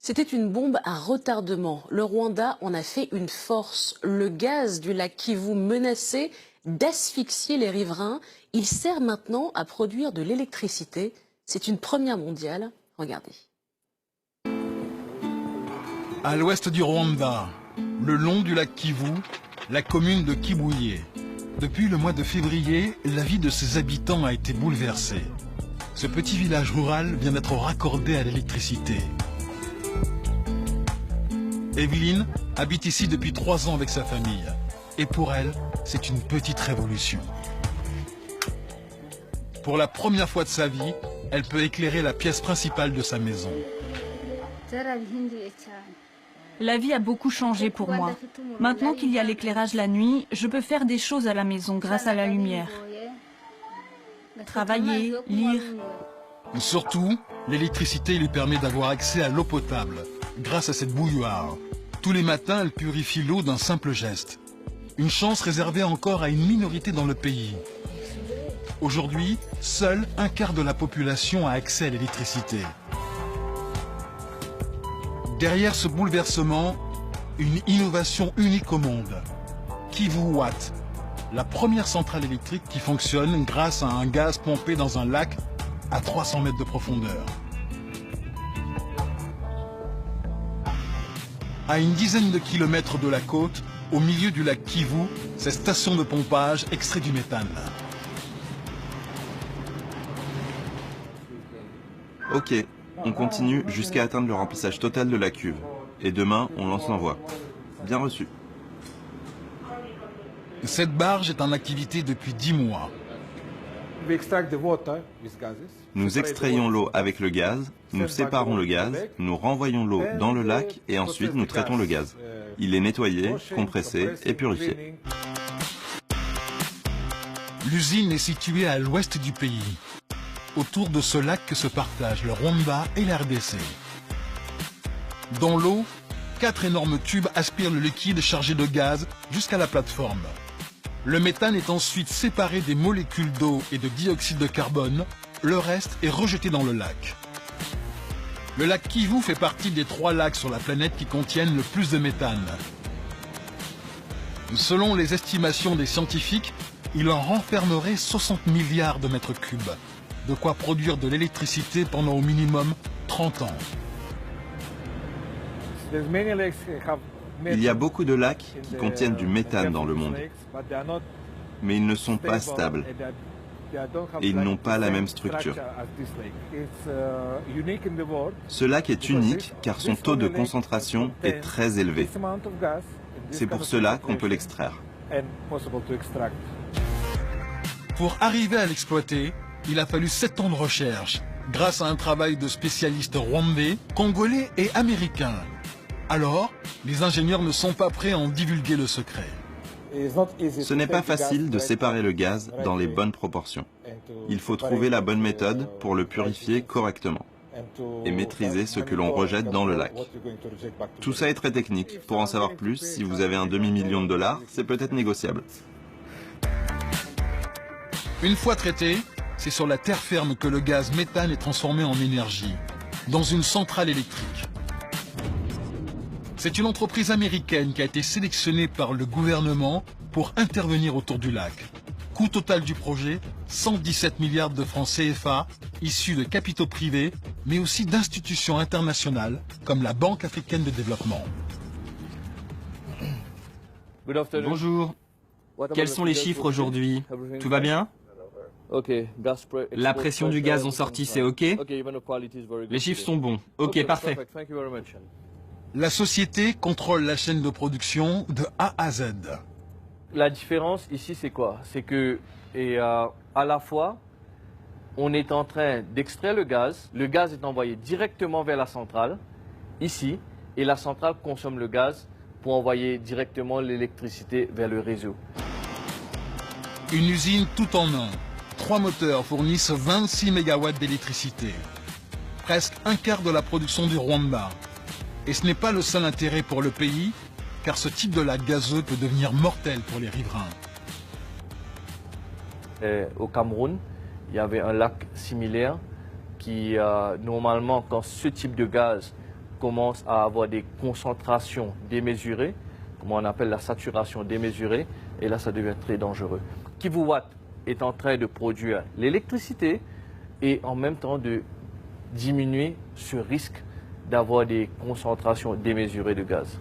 C'était une bombe à retardement. Le Rwanda en a fait une force. Le gaz du lac Kivu menaçait d'asphyxier les riverains. Il sert maintenant à produire de l'électricité. C'est une première mondiale. Regardez. À l'ouest du Rwanda, le long du lac Kivu, la commune de Kibuye. Depuis le mois de février, la vie de ses habitants a été bouleversée. Ce petit village rural vient d'être raccordé à l'électricité. Evelyne habite ici depuis 3 ans avec sa famille. Et pour elle, c'est une petite révolution. Pour la première fois de sa vie, elle peut éclairer la pièce principale de sa maison. La vie a beaucoup changé pour moi. Maintenant qu'il y a l'éclairage la nuit, je peux faire des choses à la maison grâce à la lumière. Travailler, lire. Surtout, l'électricité lui permet d'avoir accès à l'eau potable. Grâce à cette bouilloire, tous les matins, elle purifie l'eau d'un simple geste. Une chance réservée encore à une minorité dans le pays. Aujourd'hui, seul un quart de la population a accès à l'électricité. Derrière ce bouleversement, une innovation unique au monde. Kivu Watt, la première centrale électrique qui fonctionne grâce à un gaz pompé dans un lac à 300 mètres de profondeur. À une dizaine de kilomètres de la côte, au milieu du lac Kivu, cette station de pompage extrait du méthane. Ok, on continue jusqu'à atteindre le remplissage total de la cuve. Et demain, on lance l'envoi. Bien reçu. Cette barge est en activité depuis 10 mois. Nous extrayons l'eau avec le gaz, nous séparons le gaz, nous renvoyons l'eau dans le lac et ensuite nous traitons le gaz. Il est nettoyé, compressé et purifié. L'usine est située à l'ouest du pays. Autour de ce lac que se partagent le Rwanda et la RDC. Dans l'eau, 4 énormes tubes aspirent le liquide chargé de gaz jusqu'à la plateforme. Le méthane est ensuite séparé des molécules d'eau et de dioxyde de carbone. Le reste est rejeté dans le lac. Le lac Kivu fait partie des 3 lacs sur la planète qui contiennent le plus de méthane. Selon les estimations des scientifiques, il en renfermerait 60 milliards de mètres cubes. De quoi produire de l'électricité pendant au minimum 30 ans. Il y a beaucoup de lacs qui contiennent du méthane dans le monde, mais ils ne sont pas stables et ils n'ont pas la même structure. Ce lac est unique car son taux de concentration est très élevé. C'est pour cela qu'on peut l'extraire. Pour arriver à l'exploiter, il a fallu 7 ans de recherche, grâce à un travail de spécialistes rwandais, congolais et américains. Alors, les ingénieurs ne sont pas prêts à en divulguer le secret. Ce n'est pas facile de séparer le gaz dans les bonnes proportions. Il faut trouver la bonne méthode pour le purifier correctement et maîtriser ce que l'on rejette dans le lac. Tout ça est très technique. Pour en savoir plus, si vous avez un demi-million de dollars, c'est peut-être négociable. Une fois traité, c'est sur la terre ferme que le gaz méthane est transformé en énergie, dans une centrale électrique. C'est une entreprise américaine qui a été sélectionnée par le gouvernement pour intervenir autour du lac. Coût total du projet, 117 milliards de francs CFA, issus de capitaux privés, mais aussi d'institutions internationales, comme la Banque africaine de développement. Bonjour. Quels sont les chiffres aujourd'hui? Tout va bien? La pression du gaz en sortie, c'est OK? Les chiffres sont bons. OK, parfait. La société contrôle la chaîne de production de A à Z. La différence ici, c'est quoi? C'est que, à la fois, on est en train d'extraire le gaz est envoyé directement vers la centrale, ici, et la centrale consomme le gaz pour envoyer directement l'électricité vers le réseau. Une usine tout en un. 3 moteurs fournissent 26 MW d'électricité. Presque un quart de la production du Rwanda. Et ce n'est pas le seul intérêt pour le pays, car ce type de lac gazeux peut devenir mortel pour les riverains. Au Cameroun, il y avait un lac similaire qui, normalement, quand ce type de gaz commence à avoir des concentrations démesurées, comme on appelle la saturation démesurée, et là ça devient très dangereux. Kivuwatt est en train de produire l'électricité et en même temps de diminuer ce risque d'avoir des concentrations démesurées de gaz.